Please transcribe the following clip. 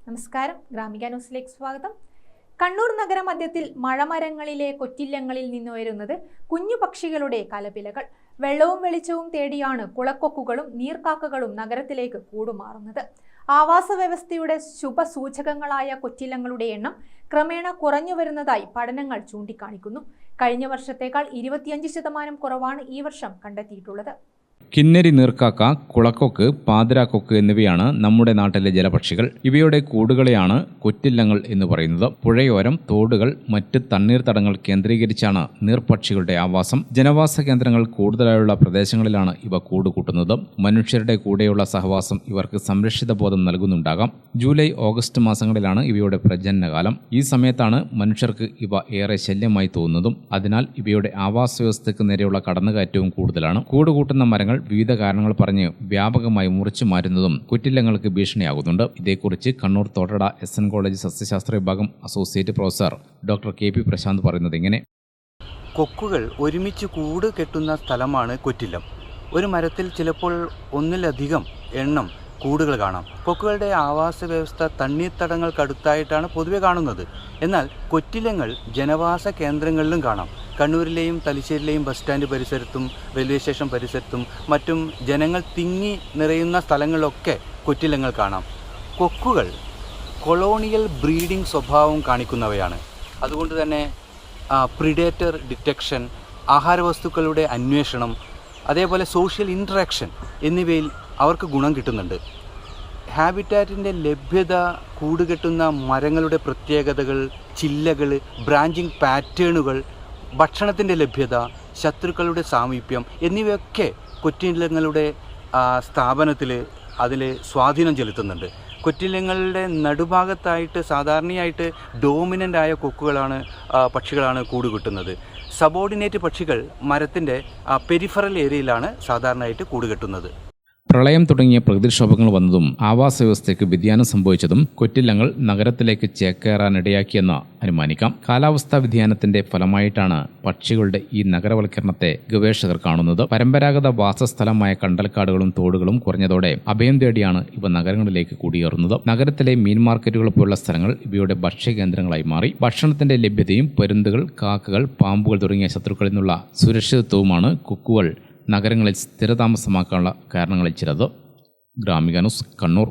നമസ്കാരം, ഗ്രാമിക ന്യൂസിലേക്ക് സ്വാഗതം. കണ്ണൂർ നഗരമധ്യത്തിൽ മഴമരങ്ങളിലെ കൊറ്റില്ലങ്ങളിൽ നിന്നുയരുന്നത് കുഞ്ഞു പക്ഷികളുടെ കലപിലകൾ. വെള്ളവും വെളിച്ചവും തേടിയാണ് കുളക്കൊക്കുകളും നീർക്കാക്കകളും നഗരത്തിലേക്ക് കൂടുമാറുന്നത്. ആവാസ വ്യവസ്ഥയുടെ ശുഭസൂചകങ്ങളായ കൊറ്റില്ലങ്ങളുടെ എണ്ണം ക്രമേണ കുറഞ്ഞു വരുന്നതായി പഠനങ്ങൾ ചൂണ്ടിക്കാണിക്കുന്നു. കഴിഞ്ഞ വർഷത്തേക്കാൾ 25% കുറവാണ് ഈ വർഷം കണ്ടെത്തിയിട്ടുള്ളത്. കിന്നരി നീർക്കാക്ക, കുളക്കൊക്ക്, പാതിരാക്കൊക്ക് എന്നിവയാണ് നമ്മുടെ നാട്ടിലെ ജലപക്ഷികൾ. ഇവയുടെ കൂടുകളെയാണ് കൊറ്റില്ലങ്ങൾ എന്ന് പറയുന്നത്. പുഴയോരം, തോടുകൾ, മറ്റ് തണ്ണീർത്തടങ്ങൾ കേന്ദ്രീകരിച്ചാണ് നീർപക്ഷികളുടെ ആവാസം. ജനവാസ കേന്ദ്രങ്ങൾ കൂടുതലായുള്ള പ്രദേശങ്ങളിലാണ് ഇവ കൂടുകൂട്ടുന്നത്. മനുഷ്യരുടെ കൂടെയുള്ള സഹവാസം ഇവർക്ക് സംരക്ഷിത ബോധം നൽകുന്നുണ്ടാകാം. ജൂലൈ, ഓഗസ്റ്റ് മാസങ്ങളിലാണ് ഇവയുടെ പ്രജനനകാലം. ഈ സമയത്താണ് മനുഷ്യർക്ക് ഇവ ഏറെ ശല്യമായി തോന്നുന്നതും. അതിനാൽ ഇവയുടെ ആവാസ വ്യവസ്ഥയ്ക്ക് നേരെയുള്ള കടന്നുകയറ്റവും കൂടുതലാണ്. കൂടുകൂട്ടുന്ന മരങ്ങൾ വിവിധ കാരണങ്ങൾ പറഞ്ഞ് വ്യാപകമായി മുറിച്ചു മാറ്റുന്നതും കൊറ്റില്ലങ്ങൾക്ക് ഭീഷണിയാകുന്നുണ്ട്. ഇതേക്കുറിച്ച് കണ്ണൂർ തോട്ടട SN കോളേജ് സസ്യശാസ്ത്ര വിഭാഗം associate professor doctor KP Prashanth പറയുന്നത് ഇങ്ങനെ: കൊക്കുകൾ ഒരുമിച്ച് കൂട് കെട്ടുന്ന സ്ഥലമാണ് കൊറ്റില്ലം. ഒരു മരത്തിൽ ചിലപ്പോൾ ഒന്നിലധികം എണ്ണം കൂടുകൾ കാണാം. കൊക്കുകളുടെ ആവാസ വ്യവസ്ഥ തണ്ണീർത്തടങ്ങൾക്കടുത്തായിട്ടാണ് പൊതുവെ കാണുന്നത്. എന്നാൽ കൊറ്റില്ലങ്ങൾ ജനവാസ കേന്ദ്രങ്ങളിലും കാണാം. കണ്ണൂരിലെയും തലശ്ശേരിയിലെയും ബസ് സ്റ്റാൻഡ് പരിസരത്തും റെയിൽവേ സ്റ്റേഷൻ പരിസരത്തും മറ്റും ജനങ്ങൾ തിങ്ങി നിറയുന്ന സ്ഥലങ്ങളിലൊക്കെ കൊറ്റില്ലങ്ങൾ കാണാം. കൊക്കുകൾ കൊളോണിയൽ ബ്രീഡിംഗ് സ്വഭാവം കാണിക്കുന്നവയാണ്. അതുകൊണ്ട് തന്നെ പ്രിഡേറ്റർ ഡിറ്റക്ഷൻ, ആഹാരവസ്തുക്കളുടെ അന്വേഷണം, അതേപോലെ സോഷ്യൽ ഇൻട്രാക്ഷൻ എന്നിവയിൽ അവർക്ക് ഗുണം കിട്ടുന്നുണ്ട്. ഹാബിറ്റാറ്റിൻ്റെ ലഭ്യത, കൂടുകെട്ടുന്ന മരങ്ങളുടെ പ്രത്യേകതകൾ, ചില്ലകൾ, ബ്രാഞ്ചിങ് പാറ്റേണുകൾ, ഭക്ഷണത്തിൻ്റെ ലഭ്യത, ശത്രുക്കളുടെ സാമീപ്യം എന്നിവയൊക്കെ കൊറ്റില്ലങ്ങളുടെ സ്ഥാപനത്തിൽ അതിൽ സ്വാധീനം ചെലുത്തുന്നുണ്ട്. കൊറ്റില്ലങ്ങളുടെ നടുഭാഗത്തായിട്ട് സാധാരണയായിട്ട് ഡോമിനൻ്റ് ആയ പക്ഷികളാണ് കൂടുകെട്ടുന്നത്. സബോർഡിനേറ്റ് പക്ഷികൾ മരത്തിൻ്റെ പെരിഫറൽ ഏരിയയിലാണ് സാധാരണയായിട്ട് കൂടുകെട്ടുന്നത്. പ്രളയം തുടങ്ങിയ പ്രകൃതിക്ഷോഭങ്ങൾ വന്നതും ആവാസ വ്യവസ്ഥയ്ക്ക് വ്യതിയാനം സംഭവിച്ചതും കൊറ്റില്ലങ്ങൾ നഗരത്തിലേക്ക് ചേക്കേറാനിടയാക്കിയെന്ന് അനുമാനിക്കാം. കാലാവസ്ഥാ വ്യതിയാനത്തിന്റെ ഫലമായിട്ടാണ് പക്ഷികളുടെ ഈ നഗരവൽക്കരണത്തെ ഗവേഷകർ കാണുന്നത്. പരമ്പരാഗത വാസസ്ഥലമായ കണ്ടൽക്കാടുകളും തോടുകളും കുറഞ്ഞതോടെ അഭയം തേടിയാണ് ഇവ നഗരങ്ങളിലേക്ക് കുടിയേറുന്നത്. നഗരത്തിലെ മീൻ മാർക്കറ്റുകൾ പോലുള്ള സ്ഥലങ്ങൾ ഇവയുടെ ഭക്ഷ്യകേന്ദ്രങ്ങളായി മാറി. ഭക്ഷണത്തിന്റെ ലഭ്യതയും പരുന്തുകൾ, കാക്കകൾ, പാമ്പുകൾ തുടങ്ങിയ ശത്രുക്കളിൽ നിന്നുള്ള സുരക്ഷിതത്വവുമാണ് കൊക്കുകൾ നഗരങ്ങളിൽ സ്ഥിരതാമസമാക്കാനുള്ള കാരണങ്ങളിൽ ചിലത്. ഗ്രാമിക ന്യൂസ്, കണ്ണൂർ.